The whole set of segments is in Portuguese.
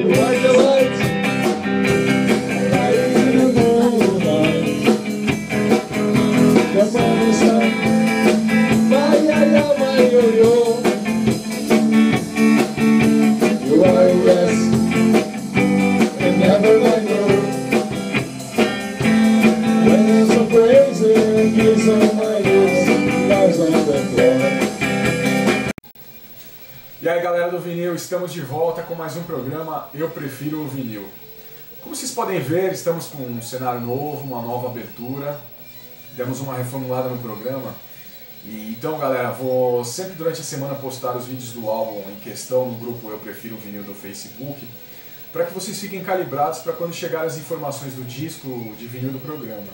Like the lights, light in the moonlight. The morning sun, my yo-yo. You are yes, and never let go. When there's some crazy, kiss on my lips, lies on the floor. E aí galera do vinil, estamos de volta com mais um programa Eu Prefiro o Vinil. Como vocês podem ver, estamos com um cenário novo, uma nova abertura, demos uma reformulada no programa. E então galera, vou sempre durante a semana postar os vídeos do álbum em questão no grupo Eu Prefiro o Vinil do Facebook, para que vocês fiquem calibrados para quando chegar as informações do disco de vinil do programa.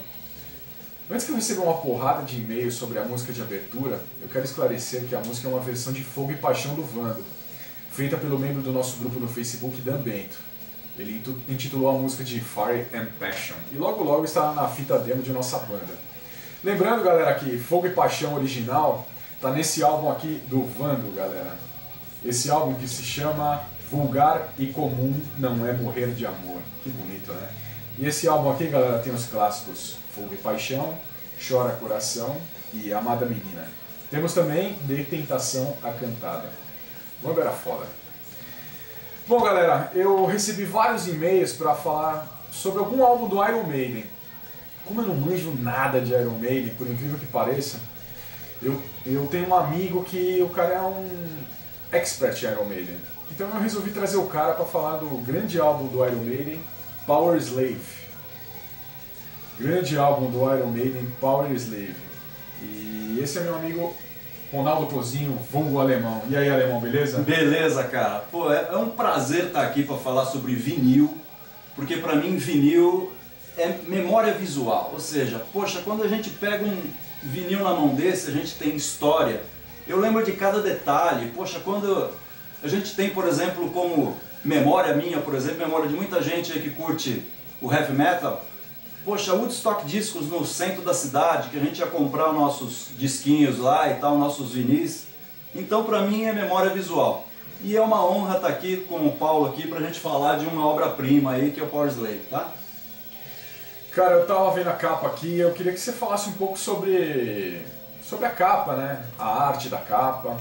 Antes que eu receba uma porrada de e-mails sobre a música de abertura, eu quero esclarecer que a música é uma versão de Fogo e Paixão do Vando, feita pelo membro do nosso grupo no Facebook, Dan Bento. Ele intitulou a música de Fire and Passion, e logo logo estará na fita demo de nossa banda. Lembrando galera que Fogo e Paixão original está nesse álbum aqui do Vando, galera. Esse álbum que se chama Vulgar e Comum Não É Morrer de Amor. Que bonito, né? E esse álbum aqui, galera, tem os clássicos Fogo e Paixão, Chora Coração e Amada Menina. Temos também De Tentação a Cantada. Vamos ver a foda. Bom, galera, eu recebi vários e-mails para falar sobre algum álbum do Iron Maiden. Como eu não manjo nada de Iron Maiden, por incrível que pareça, eu tenho um amigo que o cara é um expert em Iron Maiden. Então eu resolvi trazer o cara para falar do grande álbum do Iron Maiden, Power Slave. Grande álbum do Iron Maiden, Power Slave. E esse é meu amigo Ronaldo Pozinho, vulgo alemão. E aí, alemão, beleza? Beleza, cara. Pô, é um prazer estar aqui para falar sobre vinil, porque para mim vinil é memória visual. Ou seja, poxa, quando a gente pega um vinil na mão desse, a gente tem história. Eu lembro de cada detalhe. Poxa, quando a gente tem, por exemplo, como memória minha, por exemplo, memória de muita gente aí que curte o heavy metal, poxa, Woodstock Discos no centro da cidade, que a gente ia comprar nossos disquinhos lá e tal, nossos vinis. Então pra mim é memória visual. E é uma honra estar aqui com o Paulo aqui pra gente falar de uma obra-prima aí que é o Power Slave, tá? Cara, eu tava vendo a capa aqui, eu queria que você falasse um pouco sobre a capa, né? A arte da capa.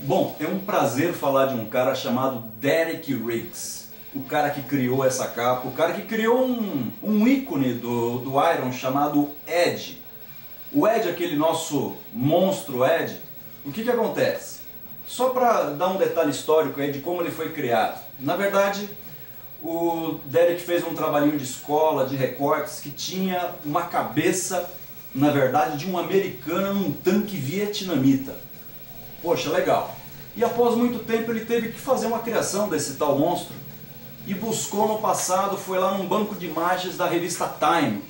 Bom, é um prazer falar de um cara chamado Derek Riggs. O cara que criou essa capa, o cara que criou um ícone do Iron chamado Ed. O Ed, aquele nosso monstro Ed, o que acontece? Só para dar um detalhe histórico aí de como ele foi criado. Na verdade, o Derek fez um trabalhinho de escola, de recortes, que tinha uma cabeça, na verdade, de um americano num tanque vietnamita. Poxa, legal. E após muito tempo ele teve que fazer uma criação desse tal monstro e buscou no passado, foi lá num banco de imagens da revista Time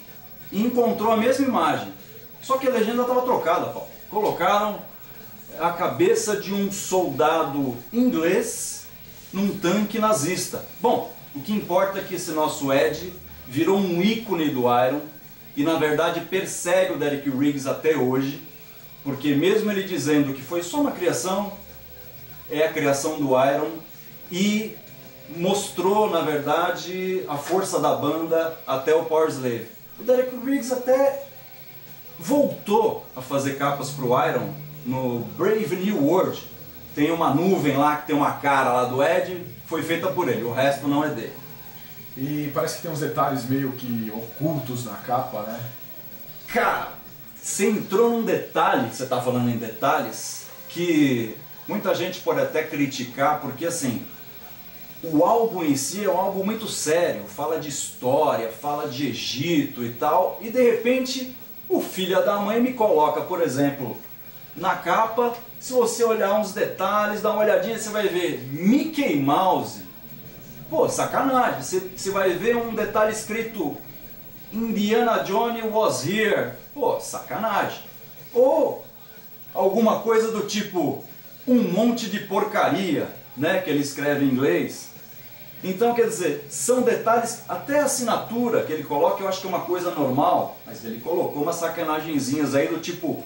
e encontrou a mesma imagem. Só que a legenda estava trocada, Paulo. Colocaram a cabeça de um soldado inglês num tanque nazista. Bom, o que importa é que esse nosso Ed virou um ícone do Iron e na verdade persegue o Derek Riggs até hoje, porque mesmo ele dizendo que foi só uma criação, é a criação do Iron e mostrou na verdade a força da banda até o Power Slave. O Derek Riggs até voltou a fazer capas para o Iron no Brave New World. Tem uma nuvem lá que tem uma cara lá do Ed, foi feita por ele, o resto não é dele. E parece que tem uns detalhes meio que ocultos na capa, né? Cara, você entrou num detalhe, você tá falando em detalhes, que muita gente pode até criticar, porque assim, o álbum em si é um álbum muito sério, fala de história, fala de Egito e tal, e de repente o filho da mãe me coloca, por exemplo, na capa, se você olhar uns detalhes, dá uma olhadinha, você vai ver Mickey Mouse. Pô, sacanagem, você vai ver um detalhe escrito Indiana Jones was here. Pô, sacanagem. Ou alguma coisa do tipo um monte de porcaria, né, que ele escreve em inglês. Então, quer dizer, são detalhes, até a assinatura que ele coloca, eu acho que é uma coisa normal, mas ele colocou umas sacanagenzinhas aí do tipo,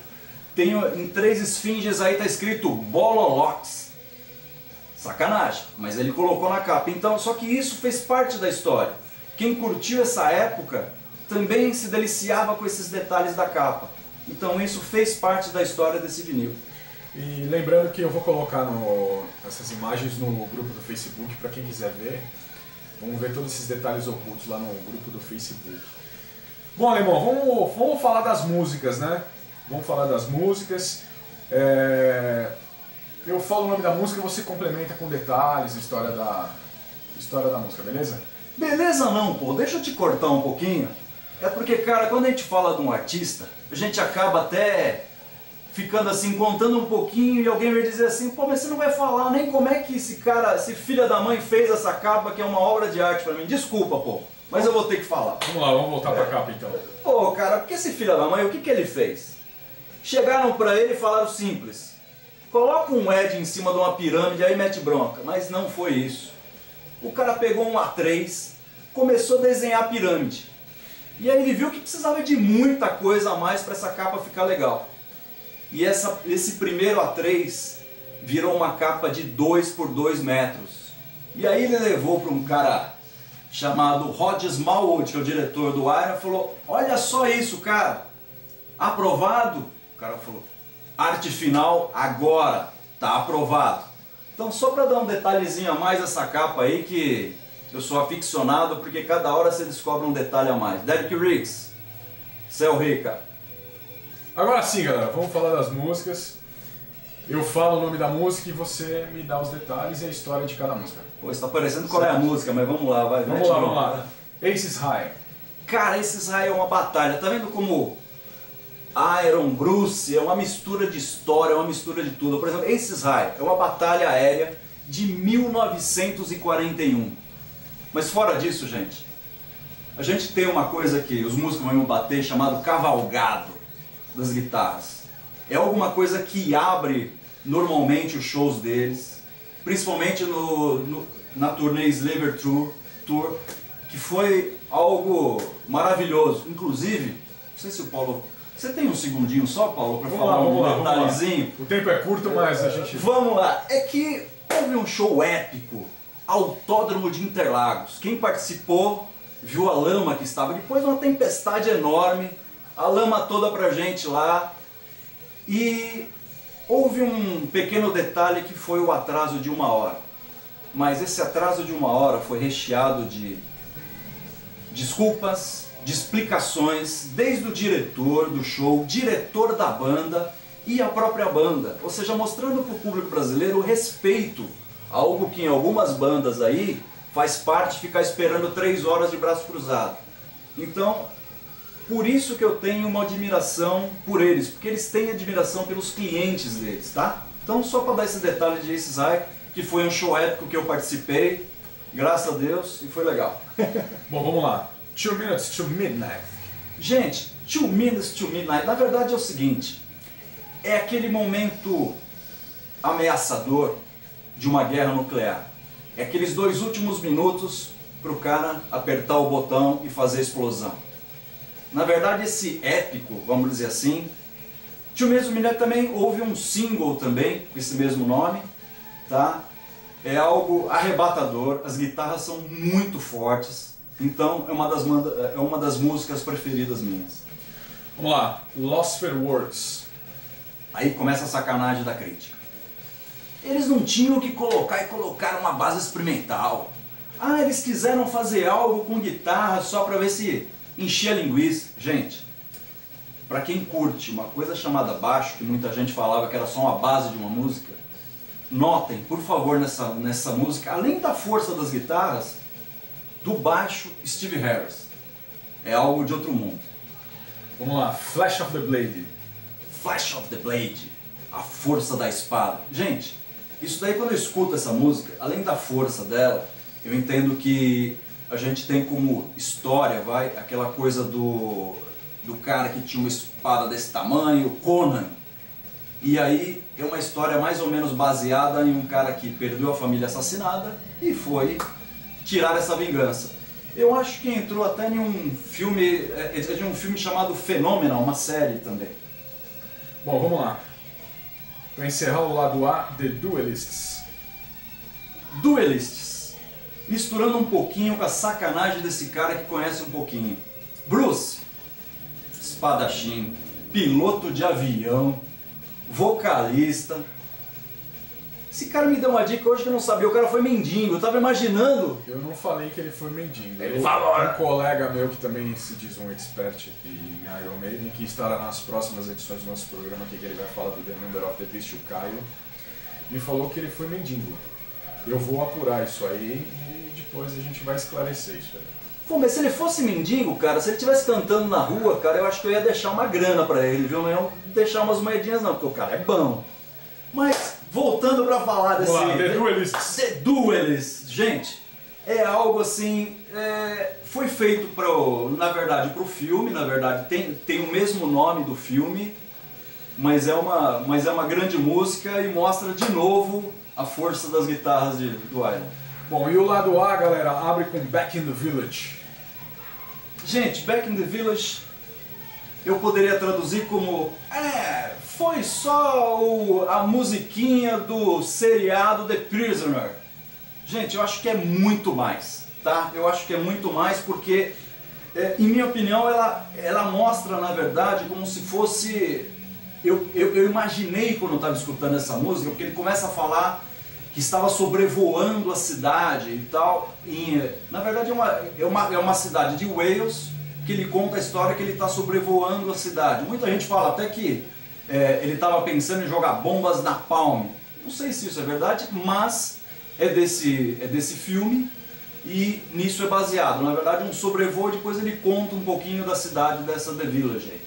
tem em 3 esfinges aí tá escrito Bololox. Sacanagem, mas ele colocou na capa. Então, só que isso fez parte da história. Quem curtiu essa época também se deliciava com esses detalhes da capa. Então isso fez parte da história desse vinil. E lembrando que eu vou colocar essas imagens no grupo do Facebook para quem quiser ver. Vamos ver todos esses detalhes ocultos lá no grupo do Facebook. Bom, Alemão, vamos falar das músicas, né? Vamos falar das músicas. Eu falo o nome da música e você complementa com detalhes, história da música, beleza? Beleza não, pô, deixa eu te cortar um pouquinho. É porque, cara, quando a gente fala de um artista, a gente acaba até ficando assim, contando um pouquinho e alguém vai dizer assim, pô, mas você não vai falar nem como é que esse cara, esse filho da mãe fez essa capa que é uma obra de arte pra mim. Desculpa, pô, mas eu vou ter que falar. Vamos lá, vamos voltar pra capa então. Pô, cara, porque esse filho da mãe, o que que ele fez? Chegaram pra ele e falaram simples. Coloca um Ed em cima de uma pirâmide aí mete bronca. Mas não foi isso. O cara pegou um A3, começou a desenhar a pirâmide. E aí ele viu que precisava de muita coisa a mais para essa capa ficar legal. E esse primeiro A3 virou uma capa de 2 por 2 metros. E aí ele levou para um cara chamado Rod Smallwood, que é o diretor do Iron, e falou, olha só isso, cara, aprovado? O cara falou, arte final agora, tá aprovado. Então só para dar um detalhezinho a mais essa capa aí, que eu sou aficionado, porque cada hora você descobre um detalhe a mais. Derek Riggs, céu rica. Agora sim, galera, vamos falar das músicas. Eu falo o nome da música e você me dá os detalhes e a história de cada música. Pô, está parecendo qual é a música, mas vamos lá, vai. Vamos lá. Aces High. Cara, Aces High é uma batalha. Tá vendo como Iron, Bruce é uma mistura de história, é uma mistura de tudo. Por exemplo, Aces High é uma batalha aérea de 1941. Mas fora disso, gente, a gente tem uma coisa que os músicos vão bater chamado cavalgado das guitarras. É alguma coisa que abre normalmente os shows deles, principalmente na turnê Slaver Tour, que foi algo maravilhoso. Inclusive, não sei se o Paulo... Você tem um segundinho só, Paulo, para falar um detalhezinho? O tempo é curto, mas a gente... Vamos lá. É que houve um show épico, Autódromo de Interlagos. Quem participou viu a lama que estava, depois de uma tempestade enorme, a lama toda pra gente lá. E houve um pequeno detalhe que foi o atraso de 1 hora. Mas esse atraso de 1 hora foi recheado de desculpas, de explicações, desde o diretor do show, diretor da banda e a própria banda. Ou seja, mostrando para o público brasileiro o respeito, algo que em algumas bandas aí faz parte de ficar esperando 3 horas de braço cruzado. Então, por isso que eu tenho uma admiração por eles, porque eles têm admiração pelos clientes deles, tá? Então, só para dar esse detalhe de Aces High, que foi um show épico que eu participei, graças a Deus, e foi legal. Bom, vamos lá. 2 Minutes to Midnight. Gente, 2 Minutes to Midnight, na verdade é o seguinte, é aquele momento ameaçador de uma guerra nuclear. É aqueles 2 últimos minutos para o cara apertar o botão e fazer a explosão. Na verdade, esse épico, vamos dizer assim, 2 Minutes to Midnight também houve um single também, com esse mesmo nome, tá? É algo arrebatador, as guitarras são muito fortes, então é uma das músicas preferidas minhas. Vamos lá, Lost for Words. Aí começa a sacanagem da crítica. Eles não tinham que colocar e colocaram uma base experimental. Ah, eles quiseram fazer algo com guitarra só para ver se encher a linguiça. Gente, para quem curte uma coisa chamada baixo, que muita gente falava que era só uma base de uma música, notem, por favor, nessa música, além da força das guitarras, do baixo Steve Harris. É algo de outro mundo. Vamos lá, Flash of the Blade. Flash of the Blade, a força da espada. Gente, isso daí quando eu escuto essa música, além da força dela, eu entendo que a gente tem como história, aquela coisa do cara que tinha uma espada desse tamanho, Conan. E aí é uma história mais ou menos baseada em um cara que perdeu a família assassinada e foi tirar essa vingança. Eu acho que entrou até em um filme, de um filme chamado Phenomenal, uma série também. Bom, vamos lá. Para encerrar o lado A, The Duelists. Duelists, misturando um pouquinho com a sacanagem desse cara que conhece um pouquinho. Bruce, espadachim, piloto de avião, vocalista. Esse cara me deu uma dica hoje que eu não sabia, o cara foi mendigo, eu tava imaginando. Eu não falei que ele foi mendigo. Ele falou. Um colega meu que também se diz um expert em Iron Maiden, que estará nas próximas edições do nosso programa aqui, que ele vai falar do The Number of the Beast, o Caio, me falou que ele foi mendigo. Eu vou apurar isso aí e depois a gente vai esclarecer isso aí. Pô, mas se ele fosse mendigo, cara, se ele estivesse cantando na rua, cara, eu acho que eu ia deixar uma grana pra ele, viu? Não ia deixar umas moedinhas não, porque o cara é bom. Mas, voltando pra falar desse... Vamos lá, The Duelists. The Duelists. Gente, é algo assim... foi feito, na verdade, pro filme, na verdade, tem o mesmo nome do filme, mas é uma grande música e mostra de novo a força das guitarras do Iron. Bom, e o lado A, galera, abre com Back in the Village. Gente, Back in the Village, eu poderia traduzir como... foi só a musiquinha do seriado The Prisoner. Gente, eu acho que é muito mais, tá? Eu acho que é muito mais porque, em minha opinião, ela mostra, na verdade, como se fosse... Eu imaginei quando eu estava escutando essa música, porque ele começa a falar que estava sobrevoando a cidade e tal. Na verdade é uma cidade de Wales, que ele conta a história que ele está sobrevoando a cidade. Muita gente fala até que ele estava pensando em jogar bombas na Palm. Não sei se isso é verdade, mas é desse filme e nisso é baseado. Na verdade um sobrevoo, depois ele conta um pouquinho da cidade dessa The Village aí.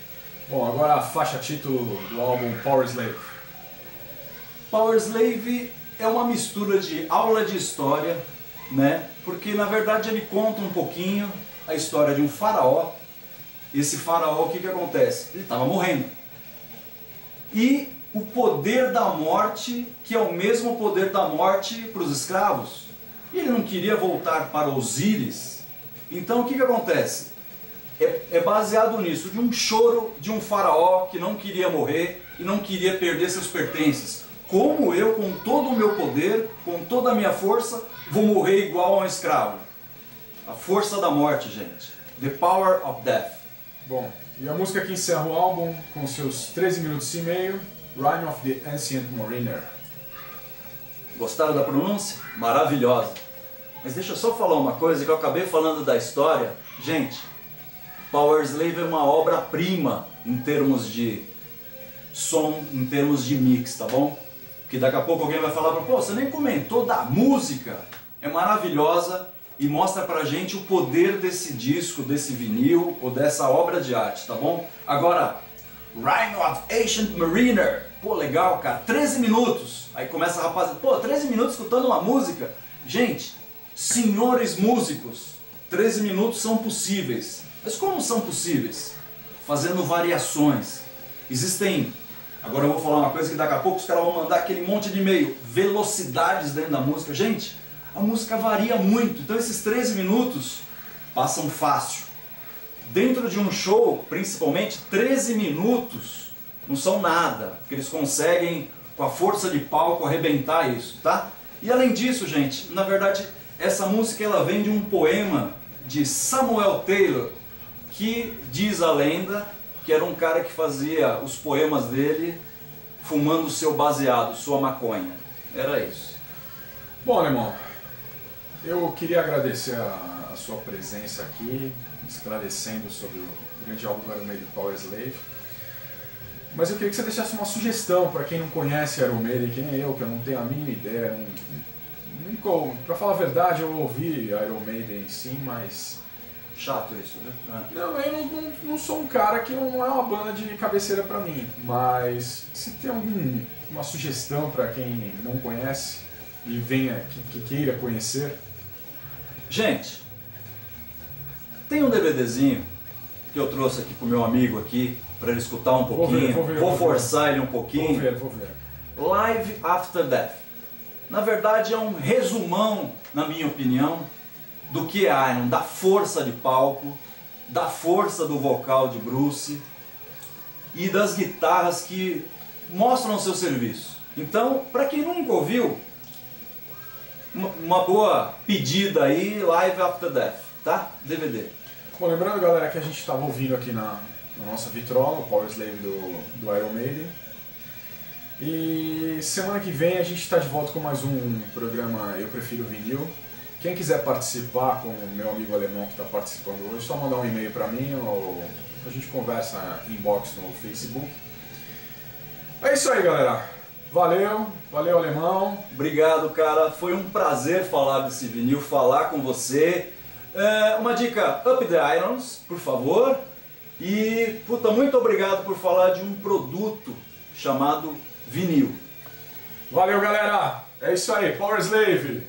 Bom, agora a faixa título do álbum Powerslave. Powerslave é uma mistura de aula de história, né? Porque na verdade ele conta um pouquinho a história de um faraó. Esse faraó, o que acontece? Ele estava morrendo. E o poder da morte, que é o mesmo poder da morte para os escravos. E ele não queria voltar para Osíris. Então o que acontece? É baseado nisso, de um choro de um faraó que não queria morrer e não queria perder seus pertences. Como eu, com todo o meu poder, com toda a minha força, vou morrer igual a um escravo? A força da morte, gente. The Power of Death. Bom, e a música que encerra o álbum, com seus 13 minutos e meio, Rime of the Ancient Mariner. Gostaram da pronúncia? Maravilhosa. Mas deixa eu só falar uma coisa que eu acabei falando da história. Gente, Powerslave é uma obra-prima em termos de som, em termos de mix, tá bom? Porque daqui a pouco alguém vai falar, pô, você nem comentou da música. É maravilhosa e mostra pra gente o poder desse disco, desse vinil ou dessa obra de arte, tá bom? Agora, Rime of Ancient Mariner. Pô, legal, cara. 13 minutos. Aí começa a rapaziada, pô, 13 minutos escutando uma música. Gente, senhores músicos, 13 minutos são possíveis. Mas como são possíveis? Fazendo variações. Existem... Agora eu vou falar uma coisa que daqui a pouco os caras vão mandar aquele monte de e-mail. Velocidades dentro da música. Gente, a música varia muito. Então esses 13 minutos passam fácil. Dentro de um show, principalmente, 13 minutos não são nada. Porque eles conseguem, com a força de palco, arrebentar isso, tá? E além disso, gente, na verdade, essa música ela vem de um poema de Samuel Taylor, que diz a lenda que era um cara que fazia os poemas dele fumando seu baseado, sua maconha. Era isso. Bom, Alemão, eu queria agradecer a sua presença aqui, esclarecendo sobre o grande álbum do Iron Maiden, Powerslave. Mas eu queria que você deixasse uma sugestão para quem não conhece Iron Maiden, que nem eu, que eu não tenho a mínima ideia. Para falar a verdade, eu ouvi Iron Maiden sim, mas... Chato isso, né? Não, eu não sou um cara que não é uma banda de cabeceira pra mim, mas se tem alguma sugestão pra quem não conhece e venha, que queira conhecer. Gente, tem um DVDzinho que eu trouxe aqui pro meu amigo aqui, pra ele escutar um pouquinho, vou forçar ele um pouquinho. Vou ver. Live After Death. Na verdade é um resumão, na minha opinião, do que é Iron, da força de palco, da força do vocal de Bruce e das guitarras que mostram o seu serviço. Então, para quem nunca ouviu, uma boa pedida aí, Live After Death, tá? DVD. Bom, lembrando, galera, que a gente estava ouvindo aqui na nossa vitrola, o Power Slave do Iron Maiden. E semana que vem a gente está de volta com mais um programa Eu Prefiro Vinil. Quem quiser participar com o meu amigo alemão que está participando hoje, só mandar um e-mail para mim ou a gente conversa em inbox no Facebook. É isso aí, galera. Valeu, valeu, alemão. Obrigado, cara. Foi um prazer falar desse vinil, falar com você. Uma dica, Up the Irons, por favor. E, puta, muito obrigado por falar de um produto chamado vinil. Valeu, galera. É isso aí, Power Slave.